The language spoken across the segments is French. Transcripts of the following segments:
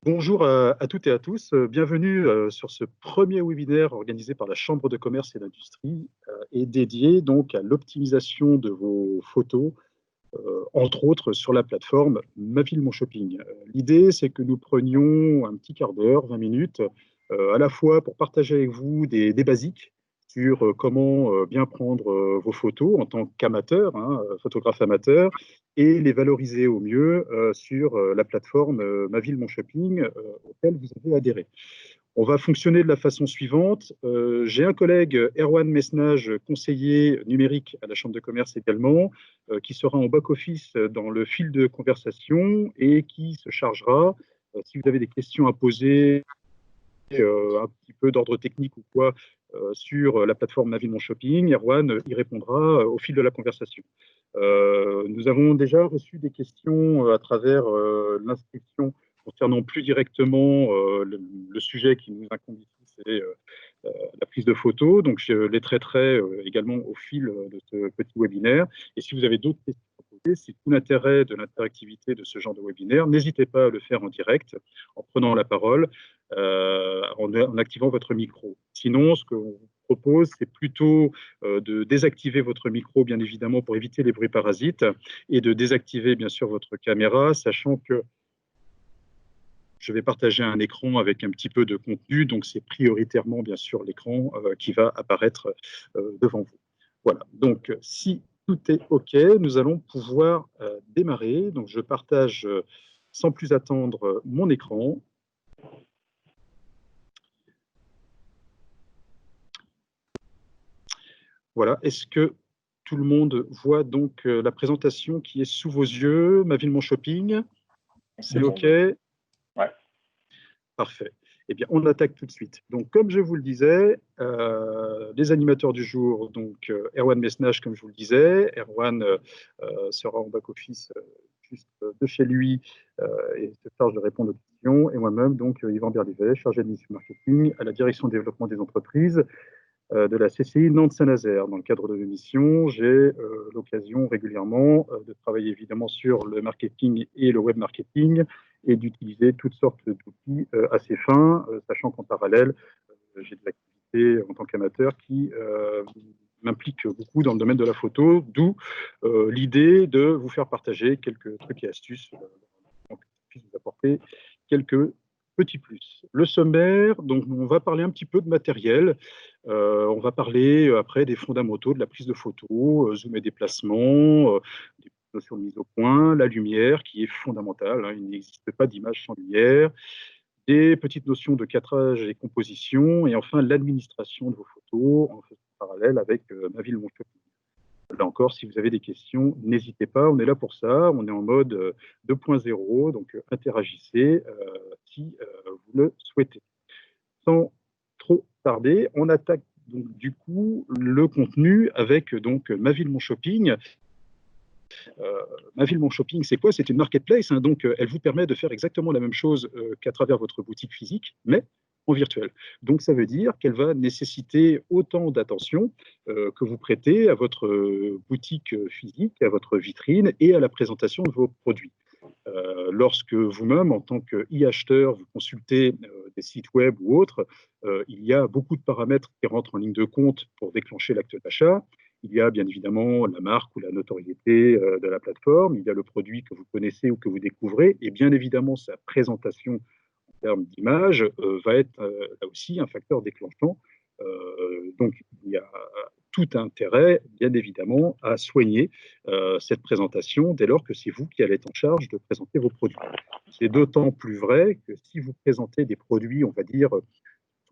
Bonjour à toutes et à tous. Bienvenue sur ce premier webinaire organisé par la Chambre de commerce et d'industrie et dédié donc à l'optimisation de vos photos, entre autres sur la plateforme Ma Ville Mon Shopping. L'idée, c'est que nous prenions un petit quart d'heure, 20 minutes, à la fois pour partager avec vous des basiques sur comment bien prendre vos photos en tant qu'amateur, hein, photographe amateur, et les valoriser au mieux sur la plateforme Ma Ville Mon Shopping auquel vous avez adhéré. On va fonctionner de la façon suivante. J'ai un collègue, Erwan Mesnage, conseiller numérique à la Chambre de commerce également, qui sera en back-office dans le fil de conversation et qui se chargera, si vous avez des questions à poser, un petit peu d'ordre technique ou quoi, sur la plateforme Ma Vie Mon Shopping, Erwan y répondra au fil de la conversation. Nous avons déjà reçu des questions à travers l'inscription concernant plus directement le sujet qui nous incombe ici, c'est la prise de photos. Donc, je les traiterai également au fil de ce petit webinaire. Et si vous avez d'autres questions à poser, c'est tout l'intérêt de l'interactivité de ce genre de webinaire. N'hésitez pas à le faire en direct, en prenant la parole, en activant votre micro. Sinon, ce qu'on vous propose, c'est plutôt de désactiver votre micro, bien évidemment, pour éviter les bruits parasites, et de désactiver, bien sûr, votre caméra, sachant que je vais partager un écran avec un petit peu de contenu, donc c'est prioritairement, bien sûr, l'écran qui va apparaître devant vous. Voilà, donc si tout est OK, nous allons pouvoir démarrer. Donc je partage sans plus attendre mon écran. Voilà, est-ce que tout le monde voit donc la présentation qui est sous vos yeux, Ma Ville Mon Shopping? C'est OK? Ouais. Parfait. Eh bien, on attaque tout de suite. Donc, comme je vous le disais, les animateurs du jour, donc Erwan Mesnage, comme je vous le disais, Erwan sera en back-office juste de chez lui et se charge de répondre aux questions, et moi-même, donc Yvan Berlivet, chargé de mission marketing à la direction développement des entreprises de la CCI Nantes-Saint-Nazaire. Dans le cadre de mes missions, j'ai l'occasion régulièrement de travailler évidemment sur le marketing et le web marketing et d'utiliser toutes sortes d'outils à ces fins, sachant qu'en parallèle, j'ai de l'activité en tant qu'amateur qui m'implique beaucoup dans le domaine de la photo, d'où l'idée de vous faire partager quelques trucs et astuces pour que je puisse vous apporter quelques petits plus. Le sommaire, donc on va parler un petit peu de matériel. On va parler après des fondamentaux de la prise de photo, zoom et déplacement, des notions de mise au point, la lumière qui est fondamentale, hein, il n'existe pas d'image sans lumière, des petites notions de cadrage et composition, et enfin l'administration de vos photos en faisant parallèle avec Ma Ville Mon Shopping. Là encore, si vous avez des questions, n'hésitez pas, on est là pour ça, on est en mode 2.0, donc interagissez si vous le souhaitez. Sans trop tarder, on attaque donc du coup le contenu avec donc Ma Ville Mon Shopping. Ma Ville Mon Shopping, c'est quoi? C'est une marketplace, hein, donc elle vous permet de faire exactement la même chose qu'à travers votre boutique physique, mais en virtuel. Donc ça veut dire qu'elle va nécessiter autant d'attention que vous prêtez à votre boutique physique, à votre vitrine et à la présentation de vos produits. Lorsque vous-même, en tant qu'e-acheteur, vous consultez des sites web ou autres, il y a beaucoup de paramètres qui rentrent en ligne de compte pour déclencher l'acte d'achat. Il y a bien évidemment la marque ou la notoriété de la plateforme, il y a le produit que vous connaissez ou que vous découvrez, et bien évidemment sa présentation en termes d'image va être là aussi un facteur déclenchant. Donc il y a tout intérêt, bien évidemment, à soigner cette présentation dès lors que c'est vous qui allez être en charge de présenter vos produits. C'est d'autant plus vrai que si vous présentez des produits, on va dire,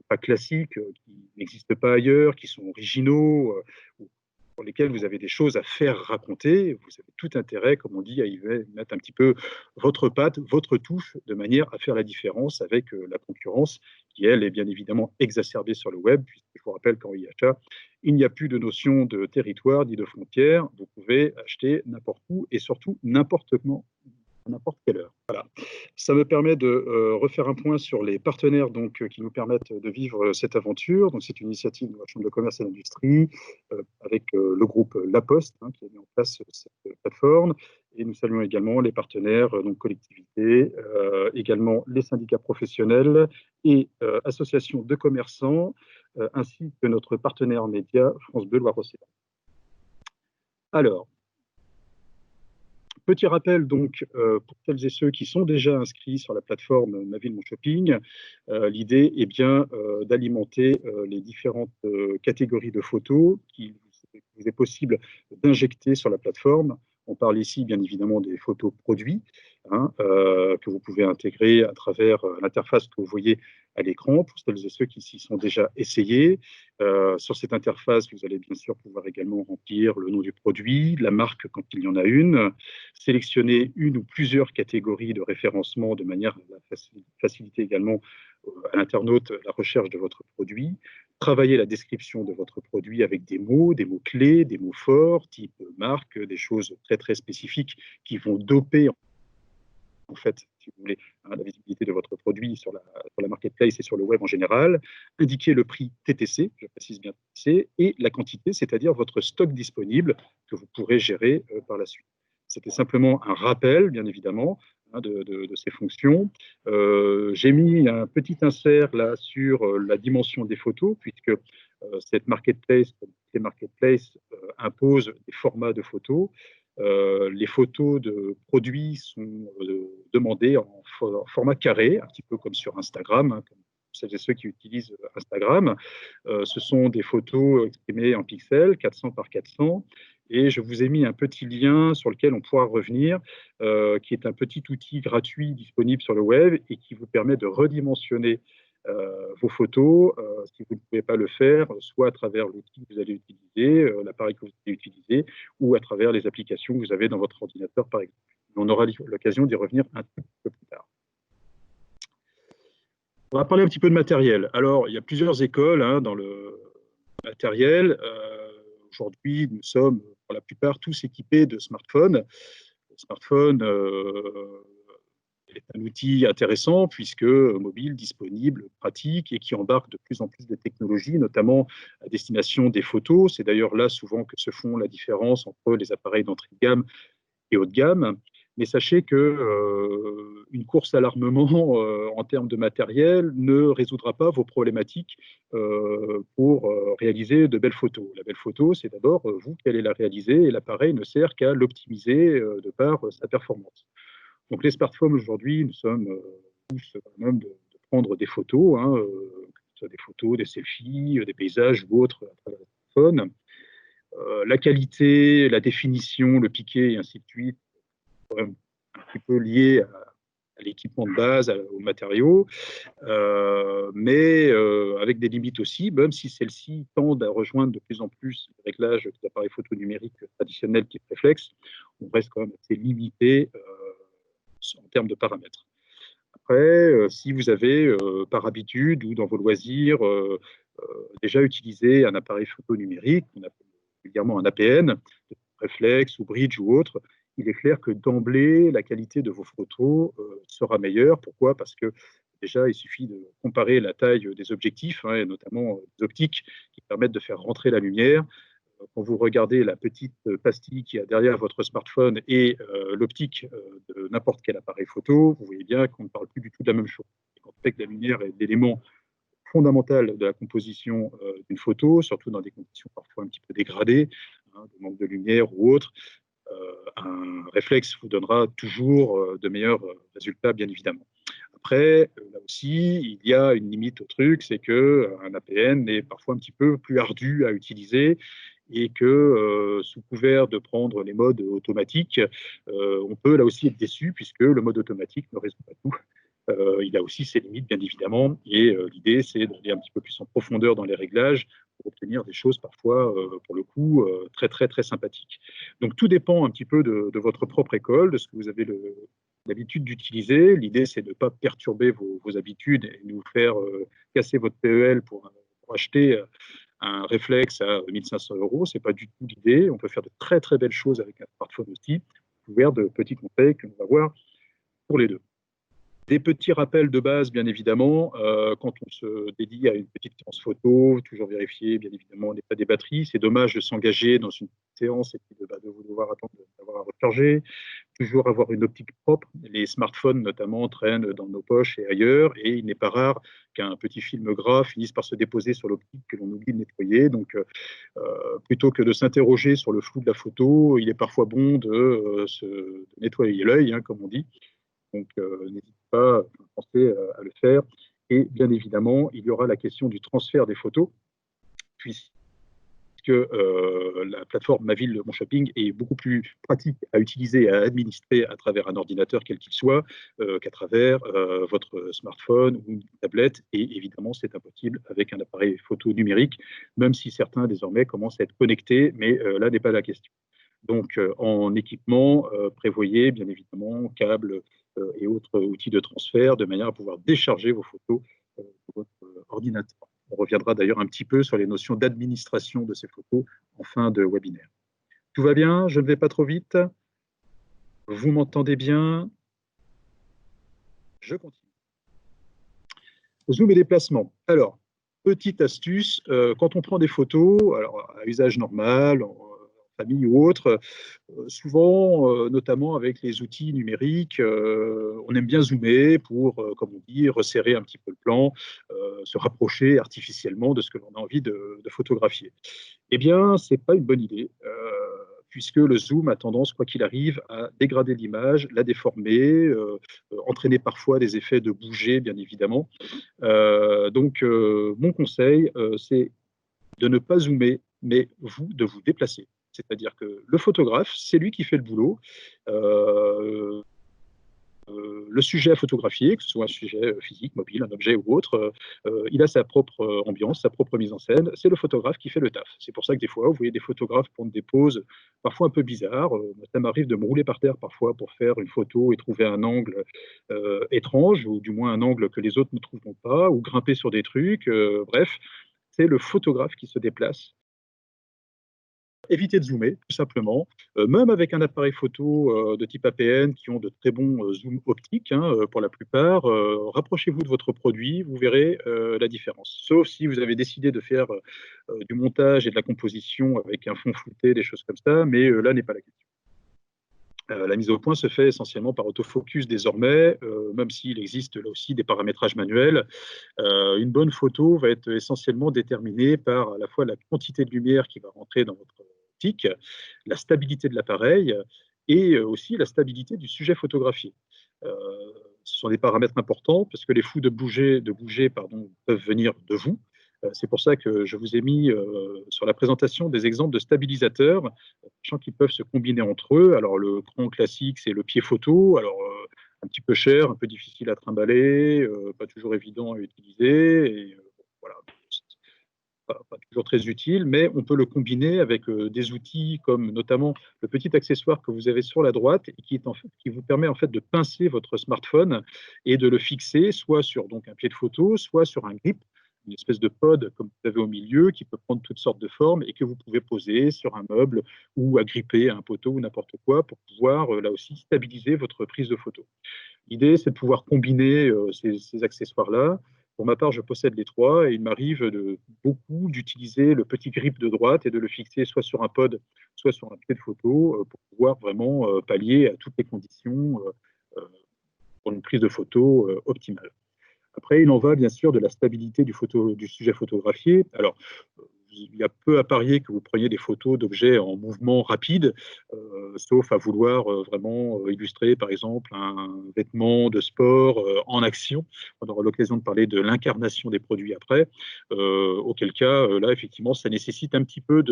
pas classiques, qui n'existent pas ailleurs, qui sont originaux, ou pour lesquels vous avez des choses à faire raconter, vous avez tout intérêt, comme on dit, à y mettre un petit peu votre patte, votre touche, de manière à faire la différence avec la concurrence, qui, elle, est bien évidemment exacerbée sur le web, puisque je vous rappelle qu'en e-achat, il n'y a plus de notion de territoire ni de frontières. Vous pouvez acheter n'importe où et surtout n'importe comment, à n'importe quelle heure. Voilà. Ça me permet de refaire un point sur les partenaires donc, qui nous permettent de vivre cette aventure. Donc, c'est une initiative de la Chambre de commerce et d'industrie avec le groupe La Poste qui a mis en place cette plateforme. Et nous saluons également les partenaires, donc collectivités, également les syndicats professionnels et associations de commerçants, ainsi que notre partenaire média France Bleu Loire-Océan. Alors, petit rappel donc pour celles et ceux qui sont déjà inscrits sur la plateforme Ma Ville Mon Shopping, l'idée est bien d'alimenter les différentes catégories de photos qu'il vous est possible d'injecter sur la plateforme. On parle ici bien évidemment des photos produits que vous pouvez intégrer à travers l'interface que vous voyez à l'écran pour celles et ceux qui s'y sont déjà essayés. Sur cette interface, vous allez bien sûr pouvoir également remplir le nom du produit, la marque quand il y en a une, sélectionner une ou plusieurs catégories de référencement de manière à faciliter également à l'internaute la recherche de votre produit, travailler la description de votre produit avec des mots-clés, des mots forts, type marque, des choses très très spécifiques qui vont doper en fait, si vous voulez, la visibilité de votre produit sur la marketplace et sur le web en général, indiquer le prix TTC, je précise bien TTC, et la quantité, c'est-à-dire votre stock disponible que vous pourrez gérer par la suite. C'était simplement un rappel, bien évidemment, de ces fonctions. J'ai mis un petit insert là sur la dimension des photos, puisque cette marketplace, ces marketplaces imposent des formats de photos. Les photos de produits sont demandées en format carré, un petit peu comme sur Instagram, comme celles et ceux qui utilisent Instagram. Ce sont des photos exprimées en pixels, 400 par 400. Et je vous ai mis un petit lien sur lequel on pourra revenir, qui est un petit outil gratuit disponible sur le web et qui vous permet de redimensionner vos photos, si vous ne pouvez pas le faire, soit à travers l'outil que vous allez utiliser, l'appareil que vous allez utiliser, ou à travers les applications que vous avez dans votre ordinateur, par exemple. On aura l'occasion d'y revenir un peu plus tard. On va parler un petit peu de matériel. Alors, il y a plusieurs écoles dans le matériel. Aujourd'hui, nous sommes pour la plupart tous équipés de smartphones. Le smartphone est un outil intéressant puisque mobile, disponible, pratique et qui embarque de plus en plus de technologies, notamment à destination des photos. C'est d'ailleurs là souvent que se font la différence entre les appareils d'entrée de gamme et haut de gamme. Mais sachez que une course à l'armement en termes de matériel ne résoudra pas vos problématiques pour réaliser de belles photos. La belle photo, c'est d'abord vous qui allez la réaliser et l'appareil ne sert qu'à l'optimiser de par sa performance. Donc les smartphones aujourd'hui, nous sommes tous même de prendre des photos, que ce soit des photos, des selfies, des paysages ou autres à travers le smartphone. La qualité, la définition, le piqué et ainsi de suite, quand même un petit peu lié à l'équipement de base, aux matériaux, mais avec des limites aussi, même si celles-ci tendent à rejoindre de plus en plus les réglages des appareils photo numériques traditionnels type réflexe, on reste quand même assez limité en termes de paramètres. Après, si vous avez par habitude ou dans vos loisirs déjà utilisé un appareil photo numérique, on appelle régulièrement un APN, réflexe ou bridge ou autre, il est clair que d'emblée, la qualité de vos photos sera meilleure. Pourquoi? Parce que déjà, il suffit de comparer la taille des objectifs, et notamment des optiques qui permettent de faire rentrer la lumière. Quand vous regardez la petite pastille qui a derrière votre smartphone et l'optique de n'importe quel appareil photo, vous voyez bien qu'on ne parle plus du tout de la même chose. En fait, la lumière est l'élément fondamental de la composition d'une photo, surtout dans des conditions parfois un petit peu dégradées, de manque de lumière ou autre. Un réflexe vous donnera toujours de meilleurs résultats, bien évidemment. Après, là aussi, il y a une limite au truc, c'est qu'un APN est parfois un petit peu plus ardu à utiliser et que sous couvert de prendre les modes automatiques, on peut là aussi être déçu puisque le mode automatique ne résout pas tout. Il a aussi ses limites, bien évidemment, et l'idée, c'est d'aller un petit peu plus en profondeur dans les réglages pour obtenir des choses parfois, pour le coup, très, très, très sympathiques. Donc, tout dépend un petit peu de votre propre école, de ce que vous avez l'habitude d'utiliser. L'idée, c'est de ne pas perturber vos habitudes et nous faire casser votre PEL pour acheter un réflexe à 1500 euros. Ce n'est pas du tout l'idée. On peut faire de très, très belles choses avec un smartphone aussi, couvert de petits conseils que l'on va voir pour les deux. Des petits rappels de base, bien évidemment, quand on se dédie à une petite séance photo, toujours vérifier, bien évidemment, l'état des batteries. C'est dommage de s'engager dans une séance et puis de vous devoir attendre d'avoir à recharger. Toujours avoir une optique propre. Les smartphones, notamment, traînent dans nos poches et ailleurs, et il n'est pas rare qu'un petit film gras finisse par se déposer sur l'optique que l'on oublie de nettoyer. Donc, plutôt que de s'interroger sur le flou de la photo, il est parfois bon de nettoyer l'œil, hein, comme on dit. Donc, n'hésitez pas à penser à le faire. Et bien évidemment, il y aura la question du transfert des photos, puisque la plateforme Ma Ville, Mon Shopping est beaucoup plus pratique à utiliser et à administrer à travers un ordinateur, quel qu'il soit, qu'à travers votre smartphone ou une tablette. Et évidemment, c'est impossible avec un appareil photo numérique, même si certains désormais commencent à être connectés, mais là n'est pas la question. Donc, en équipement, prévoyez bien évidemment câbles et autres outils de transfert de manière à pouvoir décharger vos photos de votre ordinateur. On reviendra d'ailleurs un petit peu sur les notions d'administration de ces photos en fin de webinaire. Tout va bien? Je ne vais pas trop vite? Vous m'entendez bien? Je continue. Zoom et déplacement. Alors, petite astuce, quand on prend des photos, alors à usage normal, en famille ou autre, souvent, notamment avec les outils numériques, on aime bien zoomer pour, comme on dit, resserrer un petit peu le plan, se rapprocher artificiellement de ce que l'on a envie de photographier. Eh bien, ce n'est pas une bonne idée, puisque le zoom a tendance, quoi qu'il arrive, à dégrader l'image, la déformer, entraîner parfois des effets de bouger, bien évidemment. Donc, mon conseil, c'est de ne pas zoomer, mais vous, de vous déplacer. C'est-à-dire que le photographe, c'est lui qui fait le boulot. Euh, le sujet à photographier, que ce soit un sujet physique, mobile, un objet ou autre, il a sa propre ambiance, sa propre mise en scène. C'est le photographe qui fait le taf. C'est pour ça que des fois, vous voyez des photographes prendre des poses parfois un peu bizarres. Ça m'arrive de me rouler par terre parfois pour faire une photo et trouver un angle étrange, ou du moins un angle que les autres ne trouveront pas, ou grimper sur des trucs. Bref, c'est le photographe qui se déplace. Évitez de zoomer, tout simplement. Même avec un appareil photo de type APN qui ont de très bons zooms optiques, hein, pour la plupart, rapprochez-vous de votre produit, vous verrez la différence. Sauf si vous avez décidé de faire du montage et de la composition avec un fond flouté, des choses comme ça, mais là n'est pas la question. La mise au point se fait essentiellement par autofocus désormais, même s'il existe là aussi des paramétrages manuels. Une bonne photo va être essentiellement déterminée par à la fois la quantité de lumière qui va rentrer dans votre optique, la stabilité de l'appareil et aussi la stabilité du sujet photographié. Euh, Ce sont des paramètres importants parce que les flous de bouger pardon, peuvent venir de vous. C'est pour ça que je vous ai mis sur la présentation des exemples de stabilisateurs, sachant qu'ils peuvent se combiner entre eux. Alors, le grand classique, c'est le pied photo. Alors, un petit peu cher, un peu difficile à trimballer, pas toujours évident à utiliser. Et, voilà, pas toujours très utile, mais on peut le combiner avec des outils comme notamment le petit accessoire que vous avez sur la droite et qui vous permet en fait de pincer votre smartphone et de le fixer soit sur donc un pied de photo, soit sur un grip, une espèce de pod comme vous avez au milieu qui peut prendre toutes sortes de formes et que vous pouvez poser sur un meuble ou agripper à un poteau ou n'importe quoi pour pouvoir là aussi stabiliser votre prise de photo. L'idée, c'est de pouvoir combiner ces accessoires-là. Pour ma part, je possède les trois et il m'arrive beaucoup d'utiliser le petit grip de droite et de le fixer soit sur un pod, soit sur un pied de photo pour pouvoir vraiment pallier à toutes les conditions pour une prise de photo optimale. Après, il en va bien sûr de la stabilité du sujet photographié. Alors, il y a peu à parier que vous preniez des photos d'objets en mouvement rapide, sauf à vouloir vraiment illustrer, par exemple, un vêtement de sport en action. On aura l'occasion de parler de l'incarnation des produits après, auquel cas, là, effectivement, ça nécessite un petit peu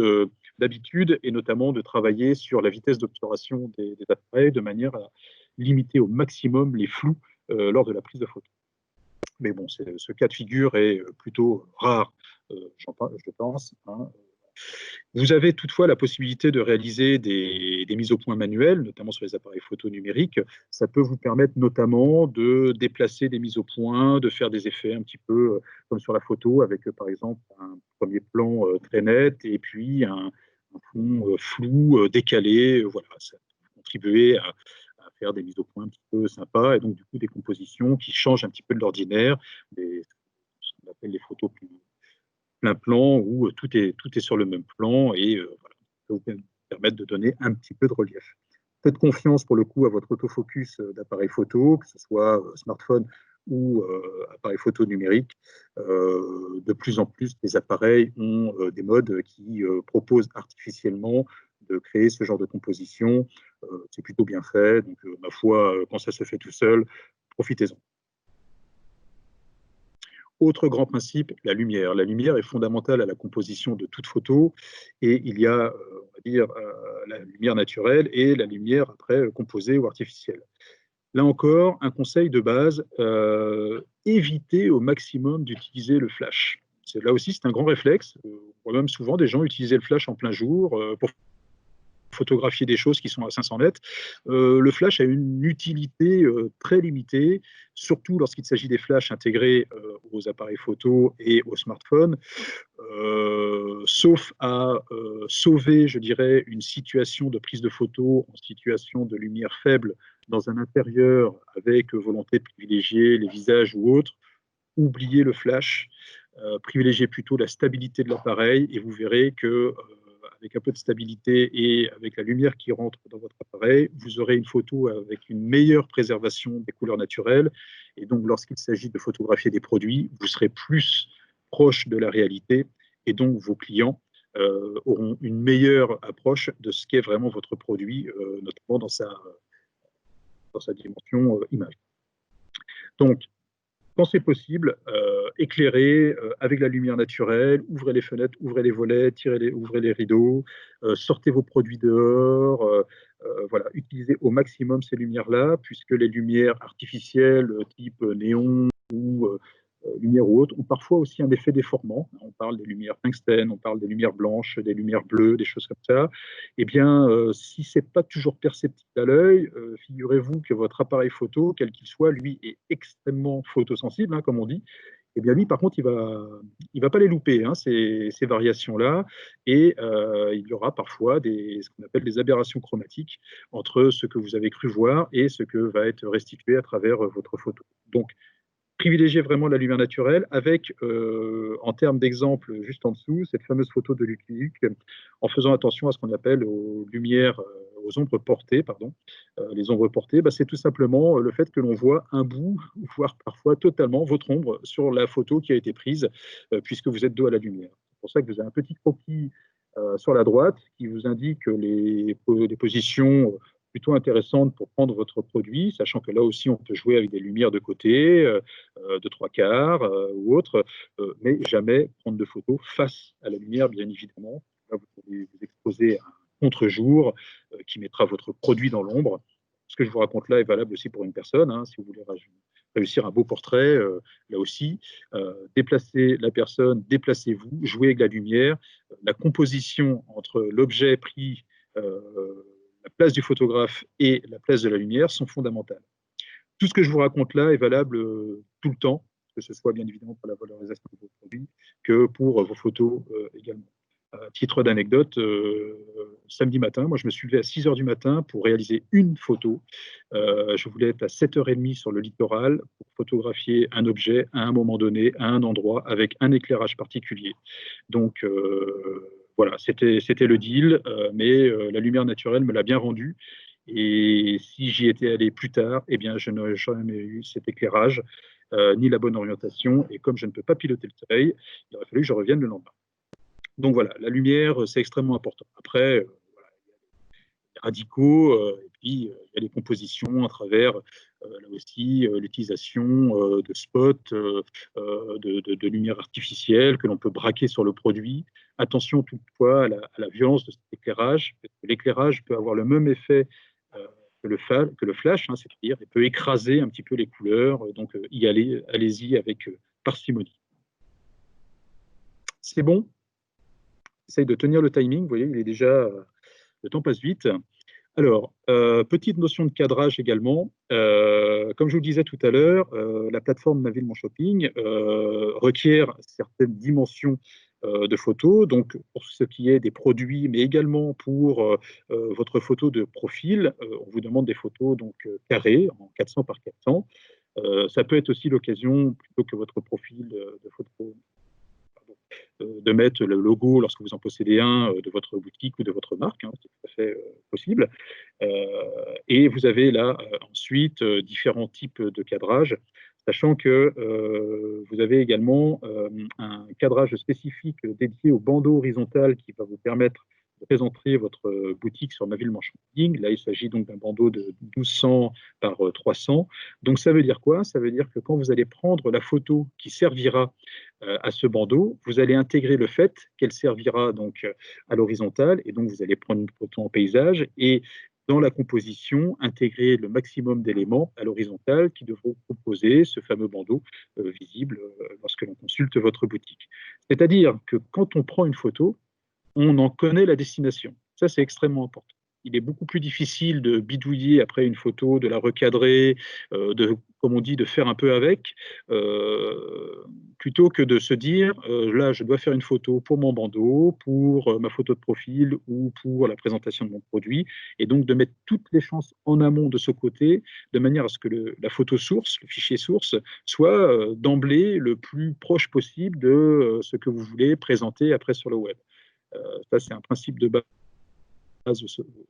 d'habitude et notamment de travailler sur la vitesse d'obturation des appareils de manière à limiter au maximum les flous lors de la prise de photo. Mais bon, ce cas de figure est plutôt rare, je pense, hein. Vous avez toutefois la possibilité de réaliser des mises au point manuelles, notamment sur les appareils photo numériques. Ça peut vous permettre notamment de déplacer des mises au point, de faire des effets un petit peu comme sur la photo, avec par exemple un premier plan très net et puis un fond flou, décalé. Voilà, ça peut contribuer à faire des mises au point un petit peu sympas, et donc du coup des compositions qui changent un petit peu de l'ordinaire, ce qu'on appelle les photos plein plan, où tout est sur le même plan, et voilà, ça vous permettre de donner un petit peu de relief. Faites confiance pour le coup à votre autofocus d'appareil photo, que ce soit smartphone ou appareil photo numérique. De plus en plus, les appareils ont des modes qui proposent artificiellement de créer ce genre de composition. C'est plutôt bien fait, donc ma foi, quand ça se fait tout seul, profitez-en. Autre grand principe, la lumière. La lumière est fondamentale à la composition de toute photo, et il y a, on va dire, la lumière naturelle et la lumière après composée ou artificielle. Là encore, un conseil de base, évitez au maximum d'utiliser le flash. Là aussi, c'est un grand réflexe. On voit même souvent des gens utiliser le flash en plein jour pour photographier des choses qui sont à 500 mètres. Le flash a une utilité très limitée, surtout lorsqu'il s'agit des flashs intégrés aux appareils photo et aux smartphones, sauf à sauver, je dirais, une situation de prise de photo en situation de lumière faible dans un intérieur avec volonté de privilégier les visages ou autres. Oubliez le flash, privilégiez plutôt la stabilité de l'appareil, et vous verrez que avec un peu de stabilité et avec la lumière qui rentre dans votre appareil, vous aurez une photo avec une meilleure préservation des couleurs naturelles. Et donc, lorsqu'il s'agit de photographier des produits, vous serez plus proche de la réalité, et donc vos clients auront une meilleure approche de ce qu'est vraiment votre produit, notamment dans sa dimension image. Donc, quand c'est possible, éclairez avec la lumière naturelle, ouvrez les fenêtres, ouvrez les volets, ouvrez les rideaux, sortez vos produits dehors, voilà, utilisez au maximum ces lumières-là, puisque les lumières artificielles type néon ou lumière ou autre ont parfois aussi un effet déformant. On parle des lumières tungstène, on parle des lumières blanches, des lumières bleues, des choses comme ça. Eh bien, si c'est pas toujours perceptible à l'œil, figurez-vous que votre appareil photo, quel qu'il soit, lui est extrêmement photosensible, hein, comme on dit. Eh bien, lui, par contre, il va pas les louper, hein, ces variations-là, et il y aura parfois ce qu'on appelle des aberrations chromatiques entre ce que vous avez cru voir et ce que va être restitué à travers votre photo. Donc, privilégier vraiment la lumière naturelle avec, en termes d'exemple, juste en dessous, cette fameuse photo de Lucky Luke, en faisant attention à ce qu'on appelle aux lumières, aux ombres portées, pardon. Les ombres portées, bah, c'est tout simplement le fait que l'on voit un bout, voire parfois totalement, votre ombre sur la photo qui a été prise, puisque vous êtes dos à la lumière. C'est pour ça que vous avez un petit croquis sur la droite qui vous indique les positions plutôt intéressantes pour prendre votre produit, sachant que là aussi on peut jouer avec des lumières de côté, de trois quarts ou autre, mais jamais prendre de photos face à la lumière, bien évidemment. Là, vous allez vous exposer à un contre-jour qui mettra votre produit dans l'ombre. Ce que je vous raconte là est valable aussi pour une personne, hein, si vous voulez réussir un beau portrait, là aussi, déplacez la personne, déplacez-vous, jouez avec la lumière, la composition entre l'objet pris, la place du photographe et la place de la lumière sont fondamentales. Tout ce que je vous raconte là est valable tout le temps, que ce soit bien évidemment pour la valorisation de vos produits que pour vos photos également. À titre d'anecdote, samedi matin, moi je me suis levé à 6 heures du matin pour réaliser une photo. Je voulais être à 7h30 sur le littoral pour photographier un objet à un moment donné, à un endroit, avec un éclairage particulier. Donc voilà, c'était le deal, mais la lumière naturelle me l'a bien rendu. Et si j'y étais allé plus tard, eh bien, je n'aurais jamais eu cet éclairage, ni la bonne orientation. Et comme je ne peux pas piloter le soleil, il aurait fallu que je revienne le lendemain. Donc voilà, la lumière, c'est extrêmement important. Après, voilà, il y a les radicaux, et puis il y a les compositions à travers, là aussi, l'utilisation de spots, de lumière artificielle que l'on peut braquer sur le produit. Attention toutefois à la violence de cet éclairage, parce que l'éclairage peut avoir le même effet que le flash, hein, c'est-à-dire il peut écraser un petit peu les couleurs, donc allez-y avec parcimonie. C'est bon? Essaye de tenir le timing, vous voyez, il est déjà, le temps passe vite. Alors, petite notion de cadrage également. Comme je vous le disais tout à l'heure, la plateforme Ma Ville, Mon Shopping requiert certaines dimensions de photos, donc pour ce qui est des produits, mais également pour votre photo de profil. On vous demande des photos donc carrées en 400 par 400. Ça peut être aussi l'occasion, plutôt que votre profil de photo, de mettre le logo, lorsque vous en possédez un, de votre boutique ou de votre marque, hein, c'est tout à fait possible. Et vous avez là ensuite différents types de cadrage, sachant que vous avez également un cadrage spécifique dédié au bandeau horizontal qui va vous permettre de présenter votre boutique sur Ma Ville Marketing. Là, il s'agit donc d'un bandeau de 1200 par 300. Donc, ça veut dire quoi? Ça veut dire que quand vous allez prendre la photo qui servira à ce bandeau, vous allez intégrer le fait qu'elle servira donc à l'horizontale, et donc vous allez prendre une photo en paysage, et dans la composition, intégrer le maximum d'éléments à l'horizontale qui devront composer ce fameux bandeau visible lorsque l'on consulte votre boutique. C'est-à-dire que quand on prend une photo, on en connaît la destination. Ça, c'est extrêmement important. Il est beaucoup plus difficile de bidouiller après une photo, de la recadrer, comme on dit, de faire un peu avec, plutôt que de se dire, là, je dois faire une photo pour mon bandeau, pour ma photo de profil ou pour la présentation de mon produit, et donc de mettre toutes les chances en amont de ce côté, de manière à ce que la photo source, le fichier source, soit d'emblée le plus proche possible de ce que vous voulez présenter après sur le web. Ça, c'est un principe de base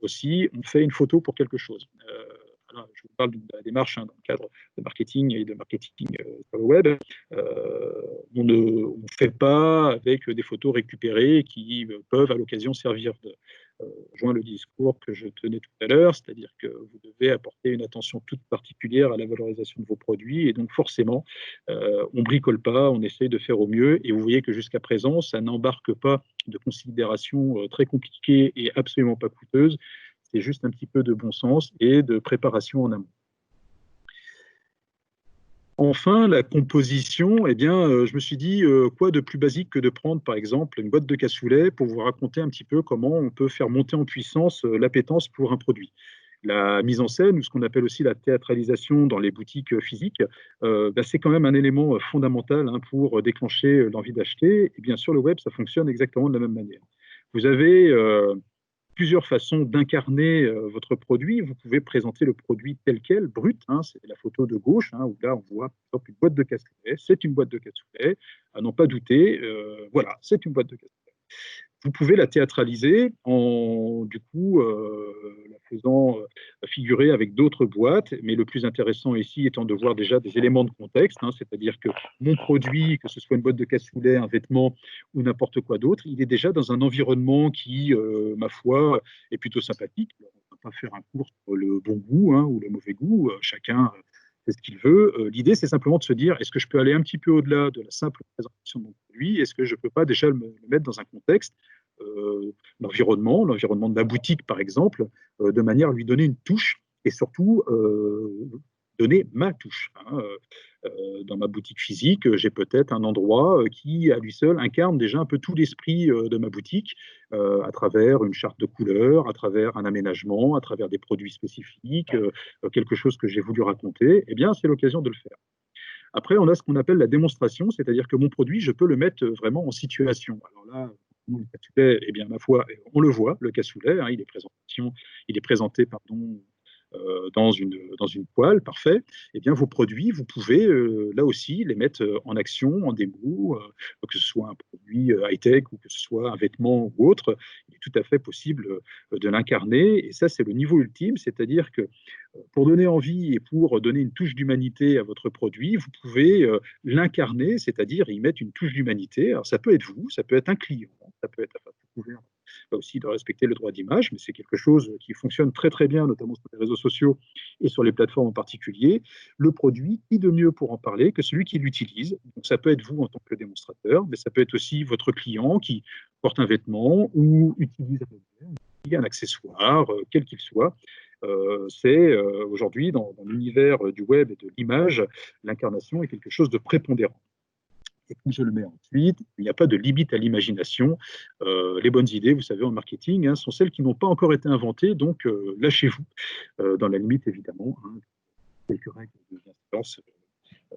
aussi. On fait une photo pour quelque chose. Voilà, je vous parle de la démarche dans le cadre de marketing et de marketing sur le web. On ne fait pas avec des photos récupérées qui peuvent à l'occasion servir de rejoindre le discours que je tenais tout à l'heure, c'est-à-dire que vous devez apporter une attention toute particulière à la valorisation de vos produits, et donc forcément, on bricole pas, on essaye de faire au mieux, et vous voyez que jusqu'à présent, ça n'embarque pas de considérations très compliquées et absolument pas coûteuses, c'est juste un petit peu de bon sens et de préparation en amont. Enfin, la composition, eh bien, je me suis dit, quoi de plus basique que de prendre, par exemple, une boîte de cassoulet pour vous raconter un petit peu comment on peut faire monter en puissance l'appétence pour un produit. La mise en scène, ou ce qu'on appelle aussi la théâtralisation dans les boutiques physiques, c'est quand même un élément fondamental hein, pour déclencher l'envie d'acheter. Et bien sûr, le web, ça fonctionne exactement de la même manière. Vous avez plusieurs façons d'incarner votre produit. Vous pouvez présenter le produit tel quel, brut, hein, c'est la photo de gauche, hein, où là on voit par exemple une boîte de cassoulet, c'est une boîte de cassoulet, à n'en pas douter, voilà, c'est une boîte de cassoulet. Vous pouvez la théâtraliser en du coup la faisant figurer avec d'autres boîtes, mais le plus intéressant ici étant de voir déjà des éléments de contexte, hein, c'est-à-dire que mon produit, que ce soit une boîte de cassoulet, un vêtement ou n'importe quoi d'autre, il est déjà dans un environnement qui, ma foi, est plutôt sympathique. Alors, on ne va pas faire un cours sur le bon goût hein, ou le mauvais goût, chacun fait ce qu'il veut. L'idée, c'est simplement de se dire, est-ce que je peux aller un petit peu au-delà de la simple présentation de mon produit? Est-ce que je ne peux pas déjà le mettre dans un contexte, l'environnement de la boutique, par exemple, de manière à lui donner une touche et surtout donner ma touche. Hein. Dans ma boutique physique, j'ai peut-être un endroit qui, à lui seul, incarne déjà un peu tout l'esprit de ma boutique, à travers une charte de couleurs, à travers un aménagement, à travers des produits spécifiques, quelque chose que j'ai voulu raconter. Eh bien, c'est l'occasion de le faire. Après, on a ce qu'on appelle la démonstration, c'est-à-dire que mon produit, je peux le mettre vraiment en situation. Alors là, le cassoulet, eh bien, ma foi, on le voit, le cassoulet, hein, il est présenté, pardon, dans une poêle, parfait. Eh bien, vos produits, vous pouvez là aussi les mettre en action, en démo, que ce soit un produit high-tech ou que ce soit un vêtement ou autre. Il est tout à fait possible de l'incarner. Et ça, c'est le niveau ultime, c'est-à-dire que pour donner envie et pour donner une touche d'humanité à votre produit, vous pouvez l'incarner, c'est-à-dire y mettre une touche d'humanité. Alors, ça peut être vous, ça peut être un client, ça peut être, enfin, vous pouvez aussi de respecter le droit d'image, mais c'est quelque chose qui fonctionne très très bien, notamment sur les réseaux sociaux et sur les plateformes en particulier. Le produit, qui de mieux pour en parler que celui qui l'utilise? Donc, ça peut être vous en tant que démonstrateur, mais ça peut être aussi votre client qui porte un vêtement ou utilise un accessoire, quel qu'il soit. C'est aujourd'hui, dans l'univers du web et de l'image, l'incarnation est quelque chose de prépondérant. Et puis je le mets ensuite, il n'y a pas de limite à l'imagination. Les bonnes idées, vous savez, en marketing, hein, sont celles qui n'ont pas encore été inventées, donc lâchez-vous, dans la limite évidemment, hein, quelques règles de bienséance,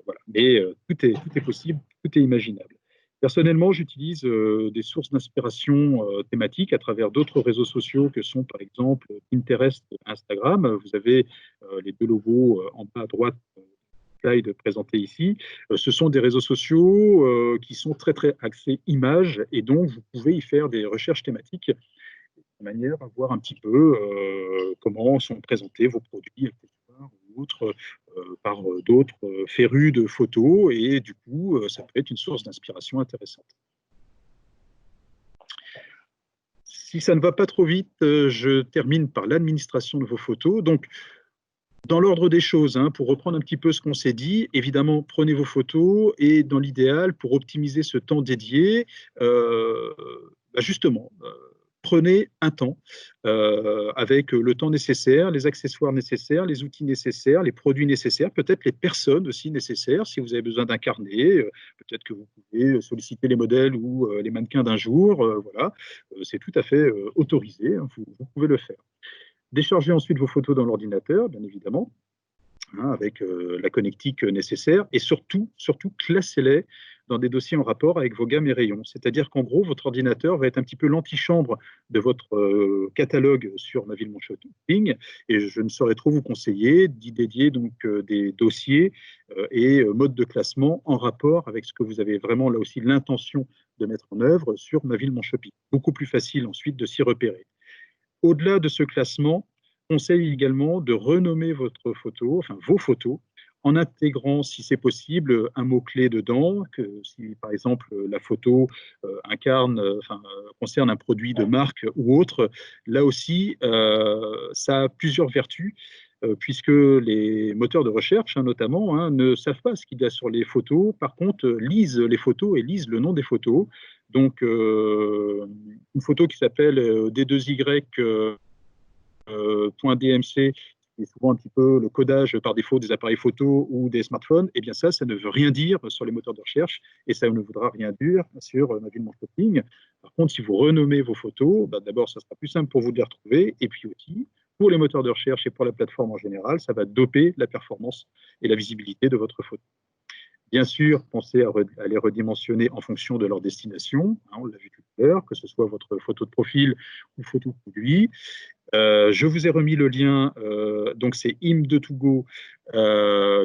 voilà. Mais tout est possible, tout est imaginable. Personnellement, j'utilise des sources d'inspiration thématiques à travers d'autres réseaux sociaux que sont par exemple Pinterest, Instagram. Vous avez les deux logos en bas à droite slide présenté ici. Ce sont des réseaux sociaux qui sont très très axés images et donc vous pouvez y faire des recherches thématiques de manière à voir un petit peu comment sont présentés vos produits, accessoires ou autres par d'autres férus de photos et du coup ça peut être une source d'inspiration intéressante. Si ça ne va pas trop vite, je termine par l'administration de vos photos. Donc, dans l'ordre des choses, hein, pour reprendre un petit peu ce qu'on s'est dit, évidemment, prenez vos photos et dans l'idéal, pour optimiser ce temps dédié, justement, prenez un temps avec le temps nécessaire, les accessoires nécessaires, les outils nécessaires, les produits nécessaires, peut-être les personnes aussi nécessaires. Si vous avez besoin d'un carnet, peut-être que vous pouvez solliciter les modèles ou les mannequins d'un jour. Voilà, c'est tout à fait autorisé, hein, vous pouvez le faire. Déchargez ensuite vos photos dans l'ordinateur, bien évidemment, hein, avec la connectique nécessaire, et surtout, surtout, classez-les dans des dossiers en rapport avec vos gammes et rayons. C'est-à-dire qu'en gros, votre ordinateur va être un petit peu l'antichambre de votre catalogue sur Ma Ville Mon Shopping, et je ne saurais trop vous conseiller d'y dédier donc des dossiers et modes de classement en rapport avec ce que vous avez vraiment là aussi l'intention de mettre en œuvre sur Ma Ville Mon Shopping. Beaucoup plus facile ensuite de s'y repérer. Au-delà de ce classement, conseille également de renommer votre photo, enfin vos photos, en intégrant, si c'est possible, un mot-clé dedans, que si par exemple la photo concerne un produit de marque ou autre, là aussi, ça a plusieurs vertus, puisque les moteurs de recherche, hein, notamment, hein, ne savent pas ce qu'il y a sur les photos, par contre, lisent les photos et lisent le nom des photos. Donc, une photo qui s'appelle D2Y .dmc, qui est souvent un petit peu le codage par défaut des appareils photo ou des smartphones, eh bien ça ne veut rien dire sur les moteurs de recherche et ça ne voudra rien dire sur Ma Ville Mon Shopping. Par contre, si vous renommez vos photos, d'abord, ça sera plus simple pour vous de les retrouver et puis aussi, pour les moteurs de recherche et pour la plateforme en général, ça va doper la performance et la visibilité de votre photo. Bien sûr, pensez à les redimensionner en fonction de leur destination, hein, on l'a vu tout à l'heure, que ce soit votre photo de profil ou photo de produit. Je vous ai remis le lien, donc c'est Im2To-Go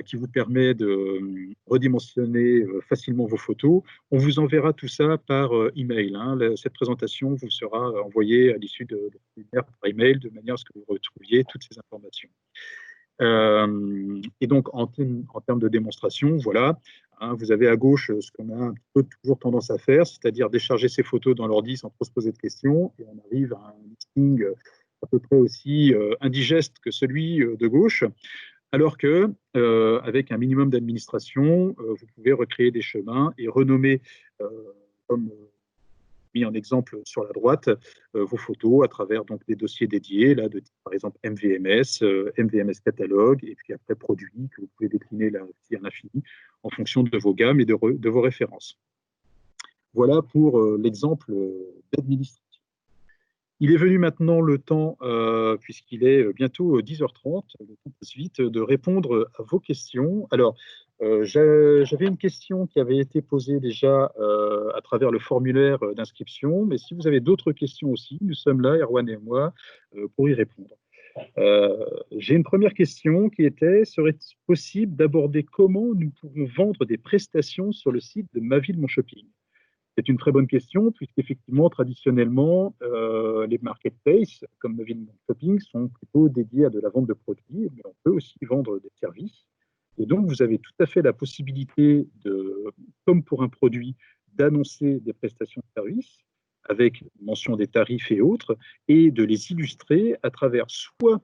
qui vous permet de redimensionner facilement vos photos. On vous enverra tout ça par email, hein. Cette présentation vous sera envoyée à l'issue de webinaire par email de manière à ce que vous retrouviez toutes ces informations. Et donc, en termes de démonstration, voilà, hein, vous avez à gauche ce qu'on a un peu toujours tendance à faire, c'est-à-dire décharger ses photos dans l'ordi sans trop se poser de questions, et on arrive à un listing à peu près aussi indigeste que celui de gauche, alors que avec un minimum d'administration, vous pouvez recréer des chemins et renommer, comme mis en exemple sur la droite, vos photos à travers donc des dossiers dédiés, là, de type, par exemple MVMS, MVMS catalogue, et puis après produits que vous pouvez décliner là aussi à l'infini en fonction de vos gammes et de vos références. Voilà pour l'exemple d'administration. Il est venu maintenant le temps, puisqu'il est bientôt 10h30, le temps passe vite, de répondre à vos questions. Alors, j'avais une question qui avait été posée déjà à travers le formulaire d'inscription, mais si vous avez d'autres questions aussi, nous sommes là, Erwan et moi, pour y répondre. J'ai une première question qui était, serait-il possible d'aborder comment nous pouvons vendre des prestations sur le site de Ma Ville Mon Shopping? C'est une très bonne question, puisqu'effectivement, traditionnellement, les marketplaces, comme Ma Ville Mon Shopping, sont plutôt dédiés à de la vente de produits, mais on peut aussi vendre des services. Et donc, vous avez tout à fait la possibilité, comme pour un produit, d'annoncer des prestations de services avec mention des tarifs et autres, et de les illustrer à travers soit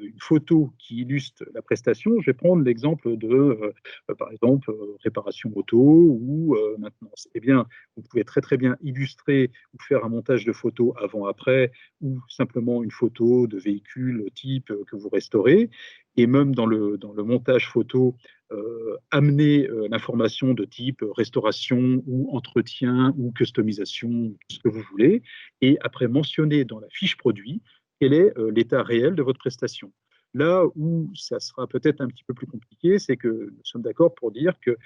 une photo qui illustre la prestation. Je vais prendre l'exemple de, par exemple, réparation auto ou maintenance. Eh bien, vous pouvez très très bien illustrer ou faire un montage de photos avant-après ou simplement une photo de véhicule type que vous restaurez. Et même dans le montage photo, amener l'information de type restauration ou entretien ou customisation, ce que vous voulez, et après mentionner dans la fiche produit quel est l'état réel de votre prestation. Là où ça sera peut-être un petit peu plus compliqué, c'est que nous sommes d'accord pour dire que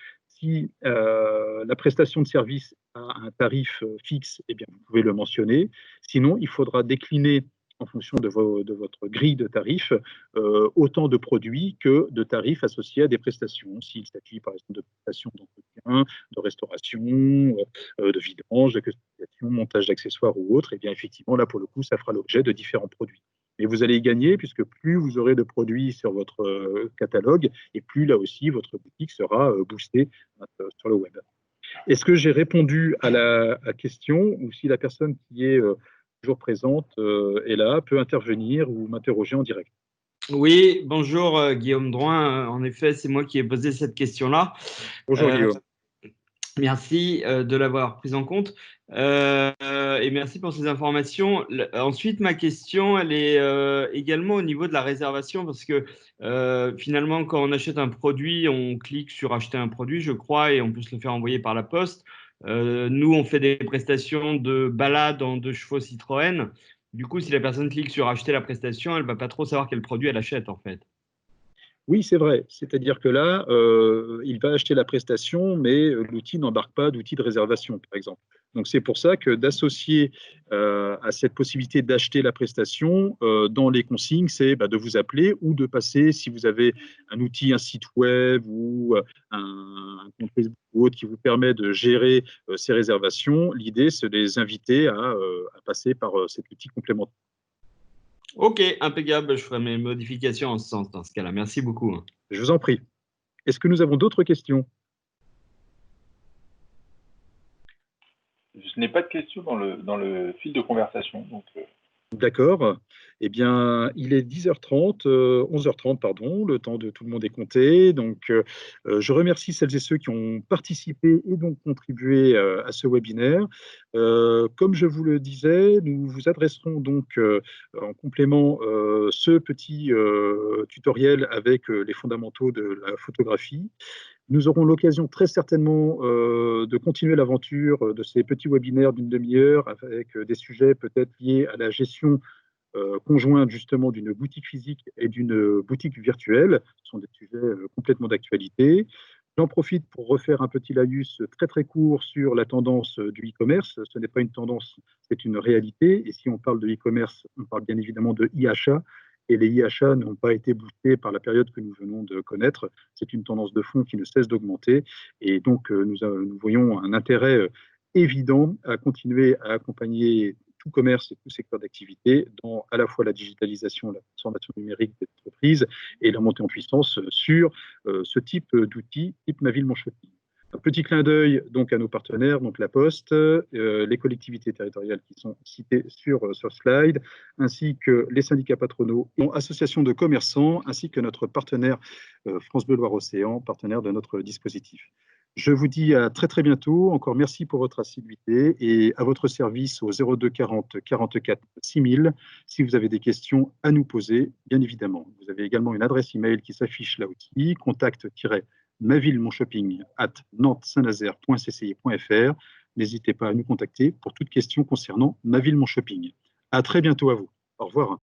si la prestation de service a un tarif fixe, eh bien, vous pouvez le mentionner. Sinon, il faudra décliner en fonction de votre grille de tarifs, autant de produits que de tarifs associés à des prestations. S'il s'agit par exemple de prestations d'entretien, de restauration, de vidange, de customisation, montage d'accessoires ou autres, et bien effectivement, là pour le coup, ça fera l'objet de différents produits. Et vous allez y gagner puisque plus vous aurez de produits sur votre catalogue et plus là aussi votre boutique sera boostée sur le web. Est-ce que j'ai répondu à la question ou si la personne qui est toujours présente est là, peut intervenir ou m'interroger en direct? Oui, bonjour Guillaume Drouin. En effet, c'est moi qui ai posé cette question-là. Bonjour Guillaume. Merci de l'avoir prise en compte et merci pour ces informations. Ensuite, ma question, elle est également au niveau de la réservation parce que finalement, quand on achète un produit, on clique sur acheter un produit, je crois, et on peut se le faire envoyer par la poste. Nous, on fait des prestations de balade en 2 chevaux Citroën. Du coup, si la personne clique sur acheter la prestation, elle va pas trop savoir quel produit elle achète en fait. Oui, c'est vrai. C'est-à-dire que là, il va acheter la prestation, mais l'outil n'embarque pas d'outil de réservation, par exemple. Donc, c'est pour ça que d'associer à cette possibilité d'acheter la prestation, dans les consignes, c'est de vous appeler ou de passer, si vous avez un outil, un site web ou un compte Facebook ou autre qui vous permet de gérer ces réservations, l'idée, c'est de les inviter à passer par cet outil complémentaire. Ok, impeccable. Je ferai mes modifications en ce sens dans ce cas-là. Merci beaucoup. Je vous en prie. Est-ce que nous avons d'autres questions? Je n'ai pas de questions dans le fil de conversation. Donc, D'accord. Eh bien, il est 10h30, 11h30, pardon, le temps de tout le monde est compté. Donc, je remercie celles et ceux qui ont participé et donc contribué à ce webinaire. Comme je vous le disais, nous vous adresserons donc en complément ce petit tutoriel avec les fondamentaux de la photographie. Nous aurons l'occasion très certainement de continuer l'aventure de ces petits webinaires d'une demi-heure avec des sujets peut-être liés à la gestion conjointe justement d'une boutique physique et d'une boutique virtuelle. Ce sont des sujets complètement d'actualité. J'en profite pour refaire un petit laïus très très court sur la tendance du e-commerce. Ce n'est pas une tendance, c'est une réalité. Et si on parle de e-commerce, on parle bien évidemment de e-achat. Et les e-achats n'ont pas été boostés par la période que nous venons de connaître. C'est une tendance de fond qui ne cesse d'augmenter. Et donc, nous voyons un intérêt évident à continuer à accompagner tout commerce et tout secteur d'activité dans à la fois la digitalisation, la transformation numérique des entreprises et la montée en puissance sur ce type d'outils, type Ma Ville, Mon Shopping. Un petit clin d'œil donc à nos partenaires, donc la Poste, les collectivités territoriales qui sont citées sur ce slide, ainsi que les syndicats patronaux et associations de commerçants, ainsi que notre partenaire France Bleu Loire-Océan, partenaire de notre dispositif. Je vous dis à très très bientôt. Encore merci pour votre assiduité et à votre service au 02 40 44 6000 si vous avez des questions à nous poser, bien évidemment. Vous avez également une adresse email qui s'affiche là aussi, contact-mavillemonchopping@nantes-saint-nazaire.cci.fr. N'hésitez pas à nous contacter pour toute question concernant Ma Ville, Mon Shopping. À très bientôt à vous. Au revoir.